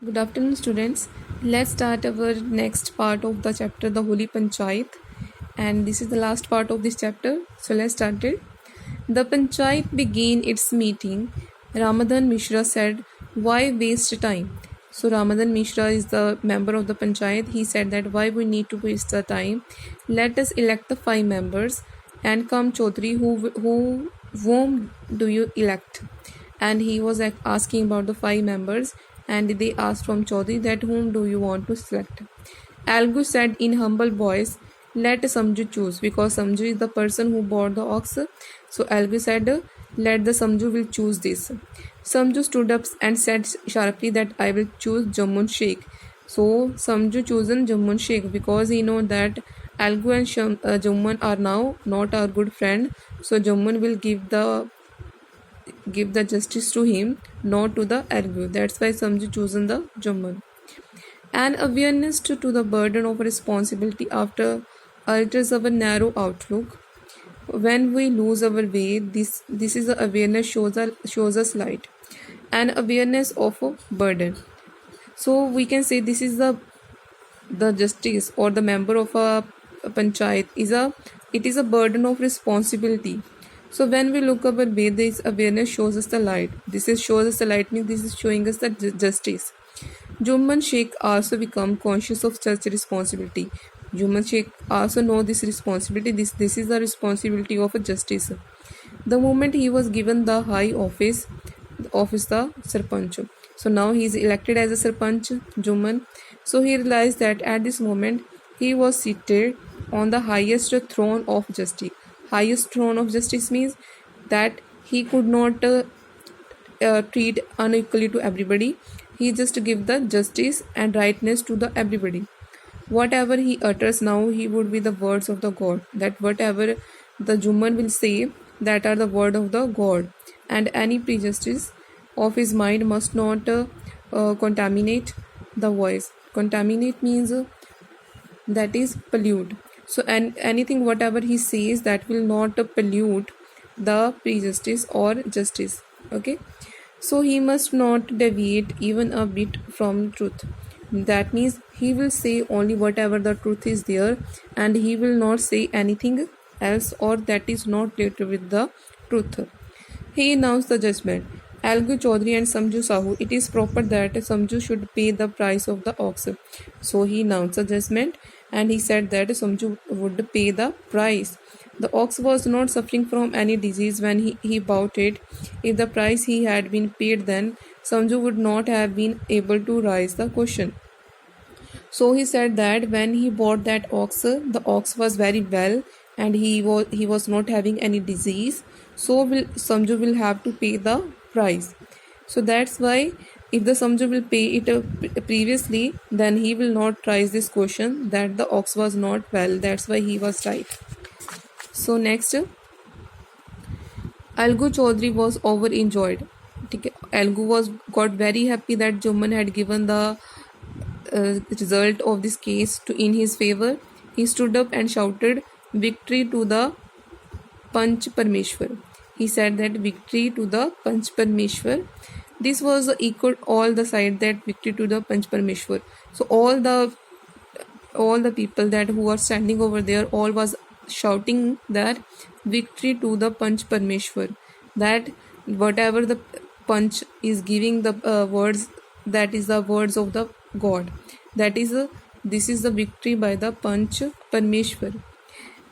Good afternoon, students. Let's start our next part of the chapter, the Holy Panchayat. And this is the last part of this chapter. So let's start it. The Panchayat began its meeting. Ramadan Mishra said, "Why waste time?" So Ramadan Mishra is the member of the Panchayat. He said that why we need to waste the time. Let us elect the 5 members. And come Chaudhary, whom do you elect? And he was asking about the 5 members, and they asked from Chaudhary that whom do you want to select. Algu said in humble voice, let Samju choose, because Samju is the person who bought the ox. So Algu said, let the Samju will choose this. Samju stood up and said sharply that I will choose Jammun Sheikh. So Samju chosen Jammun Sheikh because he know that Algu and Jammun are now not our good friend. So Jammun will give the justice to him, not to the Algu. That's why Samju chosen the Jammun. An awareness to the burden of responsibility after alters our narrow outlook. When we lose our way, this is the awareness shows us light. An awareness of a burden. So we can say this is the justice or the member of a panchayat is a burden of responsibility. So when we look our way, this awareness shows us the light. Shows us the light means this is showing us the justice. Juman Sheikh also become conscious of such responsibility. Juman Sheikh also know this responsibility. This is the responsibility of a justice. The moment he was given the high office the Sarpanch. So now he is elected as a Sarpanch, Juman. So he realized that at this moment he was seated on the highest throne of justice. Highest throne of justice means that he could not treat unequally to everybody. He just give the justice and rightness to the everybody. Whatever he utters now, he would be the words of the God. That whatever the Juman will say, that are the word of the God. And any prejudice of his mind must not contaminate the voice. Contaminate means that is pollute. So and anything whatever he says that will not pollute the prejudice or justice. Okay. So he must not deviate even a bit from truth. That means he will say only whatever the truth is there, and he will not say anything else or that is not related with the truth. He announced the judgment. Algu Chaudhary and Samju Sahu, it is proper that Samju should pay the price of the ox. So he announced the judgment and he said that Samju would pay the price. The ox was not suffering from any disease when he bought it. If the price he had been paid, then Samju would not have been able to raise the question. So he said that when he bought that ox, the ox was very well and he was not having any disease. So Samju will have to pay the price. So that's why if the Samju will pay it previously, then he will not raise this question that the ox was not well. That's why he was right. So next, Algu Chaudhary was overjoyed. Algu got very happy that Juman had given the result of this case in his favor. He stood up and shouted, "Victory to the Panch Parmeshwar." He said that victory to the Panch Parmeshwar. This was equal all the side that victory to the Panch Parmeshwar. So all the people that who are standing over there all was shouting that victory to the Panch Parmeshwar. That whatever the Panch is giving the words, that is the words of the God. This is the victory by the Panch Parmeshwar.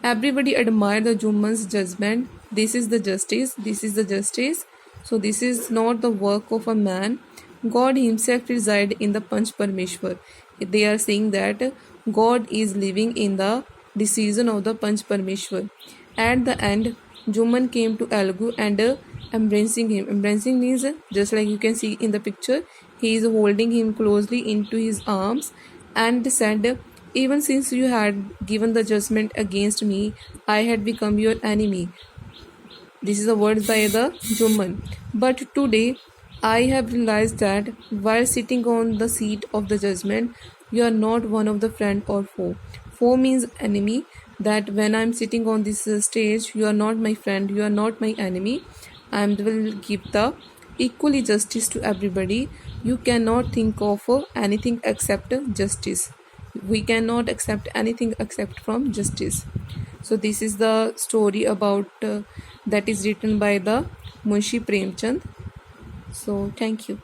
Everybody admire the Juman's judgment. This is the justice. So this is not the work of a man. God himself reside in the Panch Parmeshwar. They are saying that God is living in the decision of the Panch Parmeshwar. At the end, Juman came to Algu and embracing him. Embracing means just like you can see in the picture, he is holding him closely into his arms and said, even since you had given the judgment against me, I had become your enemy. This is a word by the Juman. But today, I have realized that while sitting on the seat of the judgment, you are not one of the friend or foe. Foe means enemy. That when I am sitting on this stage, you are not my friend, you are not my enemy. I will give the equally justice to everybody. you cannot think of anything except justice. We cannot accept anything except from justice. So this is the story about that is written by the Munshi Premchand. So thank you.